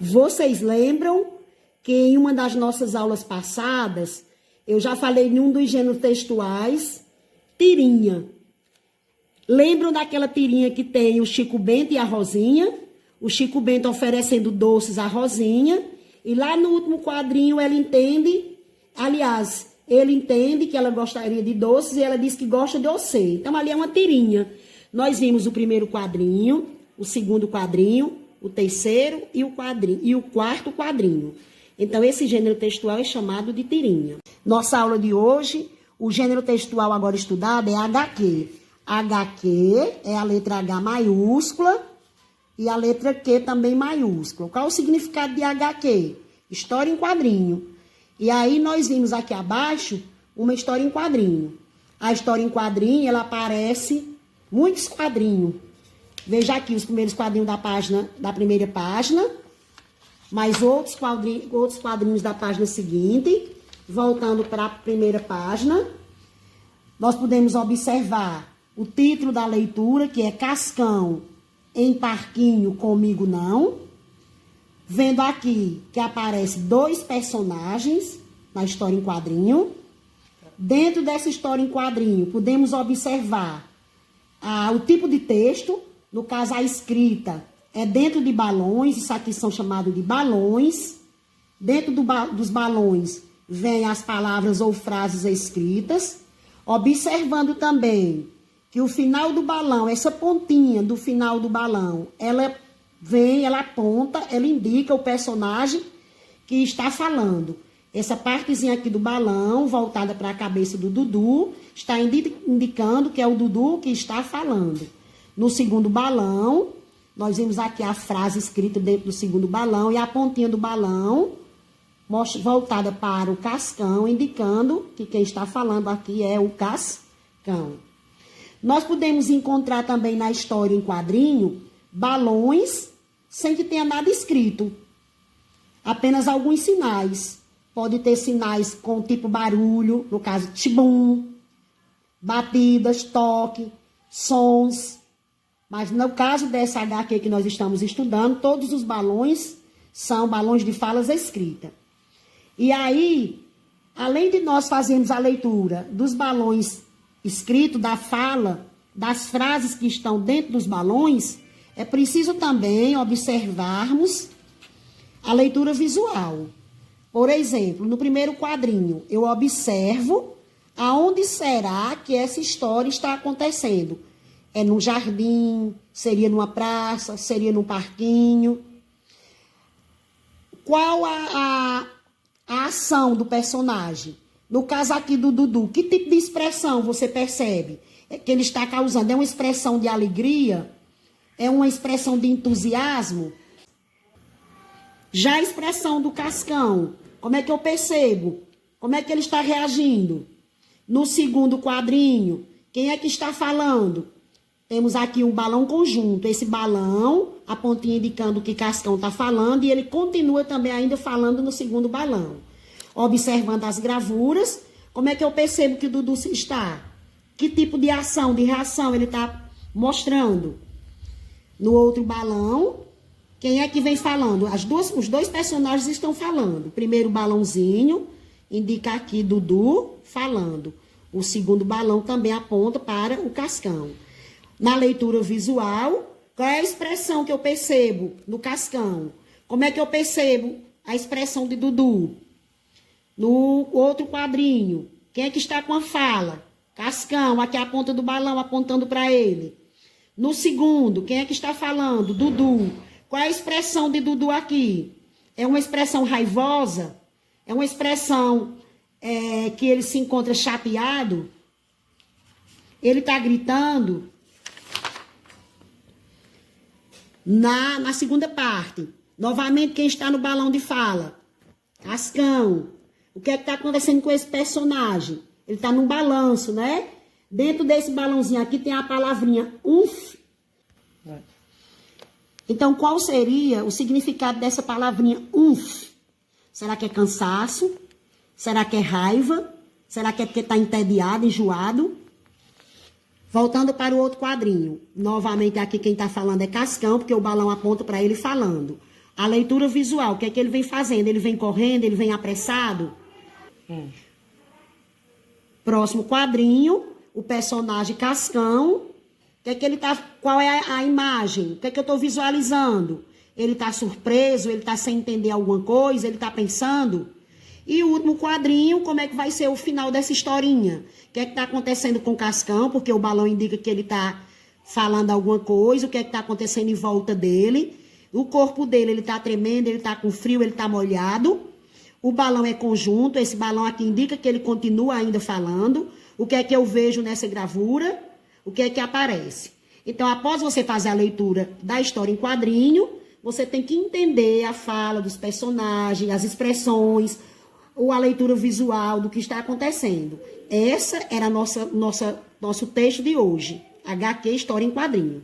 Vocês lembram que em uma das nossas aulas passadas, eu já falei em um dos gêneros textuais, tirinha. Lembram daquela tirinha que tem o Chico Bento e a Rosinha? O Chico Bento oferecendo doces à Rosinha. E lá no último quadrinho ele entende que ela gostaria de doces e ela diz que gosta de você. Então ali é uma tirinha. Nós vimos o primeiro quadrinho, o segundo quadrinho, o terceiro e o quarto quadrinho. Então esse gênero textual é chamado de tirinha. Nossa aula de hoje, o gênero textual agora estudado é HQ. HQ é a letra H maiúscula e a letra Q também maiúscula. Qual o significado de HQ? História em quadrinho. E aí nós vimos aqui abaixo uma história em quadrinho. A história em quadrinho, ela aparece muitos quadrinhos. Veja aqui os primeiros quadrinhos da primeira página, mais outros quadrinhos da página seguinte, voltando para a primeira página. Nós podemos observar o título da leitura, que é Cascão em Parquinho Comigo Não. Vendo aqui que aparece 2 personagens na história em quadrinho. Dentro dessa história em quadrinho, podemos observar o tipo de texto. No caso, a escrita é dentro de balões. Isso aqui são chamados de balões. Dentro dos balões, vem as palavras ou frases escritas. Observando também que o final do balão, essa pontinha do final do balão, ela aponta, ela indica o personagem que está falando. Essa partezinha aqui do balão, voltada para a cabeça do Dudu, está indicando que é o Dudu que está falando. No segundo balão, nós vimos aqui a frase escrita dentro do segundo balão e a pontinha do balão voltada para o Cascão, indicando que quem está falando aqui é o Cascão. Nós podemos encontrar também na história em quadrinho balões sem que tenha nada escrito. Apenas alguns sinais. Pode ter sinais com tipo barulho, no caso tibum, batidas, toque, sons. Mas no caso dessa HQ que nós estamos estudando, todos os balões são balões de falas escritas. E aí, além de nós fazermos a leitura dos balões escritos, da fala, das frases que estão dentro dos balões, é preciso também observarmos a leitura visual. Por exemplo, no primeiro quadrinho, eu observo aonde será que essa história está acontecendo. É num jardim, seria numa praça, seria num parquinho. Qual a ação do personagem? No caso aqui do Dudu, que tipo de expressão você percebe? É que ele está causando? É uma expressão de alegria? É uma expressão de entusiasmo? Já a expressão do Cascão, como é que eu percebo? Como é que ele está reagindo? No segundo quadrinho, quem é que está falando? Temos aqui um balão conjunto. Esse balão, a pontinha indicando que Cascão está falando, e ele continua também ainda falando no segundo balão. Observando as gravuras, como é que eu percebo que o Dudu está? Que tipo de ação, de reação ele está mostrando? No outro balão, quem é que vem falando? Os 2 personagens estão falando. O primeiro balãozinho indica aqui Dudu falando. O segundo balão também aponta para o Cascão. Na leitura visual, qual é a expressão que eu percebo no Cascão? Como é que eu percebo a expressão de Dudu? No outro quadrinho, quem é que está com a fala? Cascão, aqui a ponta do balão apontando para ele. No segundo, quem é que está falando? Dudu. Qual é a expressão de Dudu aqui? É uma expressão raivosa? É uma expressão que ele se encontra chateado? Ele está gritando? Na segunda parte, novamente quem está no balão de fala? Cascão. O que é que está acontecendo com esse personagem? Ele está num balanço, né? Dentro desse balãozinho aqui tem a palavrinha umf. Então, qual seria o significado dessa palavrinha umf? Será que é cansaço? Será que é raiva? Será que é porque está entediado, enjoado? Voltando para o outro quadrinho. Novamente aqui quem está falando é Cascão, porque o balão aponta para ele falando. A leitura visual, o que é que ele vem fazendo? Ele vem correndo, ele vem apressado? Próximo quadrinho, o personagem Cascão. Que é que ele tá, qual é a imagem? O que é que eu estou visualizando? Ele está surpreso? Ele está sem entender alguma coisa? Ele está pensando? E o último quadrinho, como é que vai ser o final dessa historinha? O que é que está acontecendo com o Cascão? Porque o balão indica que ele está falando alguma coisa. O que é que está acontecendo em volta dele? O corpo dele, ele está tremendo, ele está com frio, ele está molhado. O balão é conjunto, esse balão aqui indica que ele continua ainda falando. O que é que eu vejo nessa gravura? O que é que aparece? Então, após você fazer a leitura da história em quadrinho, você tem que entender a fala dos personagens, as expressões, ou a leitura visual do que está acontecendo. Essa era nosso texto de hoje, HQ História em Quadrinho.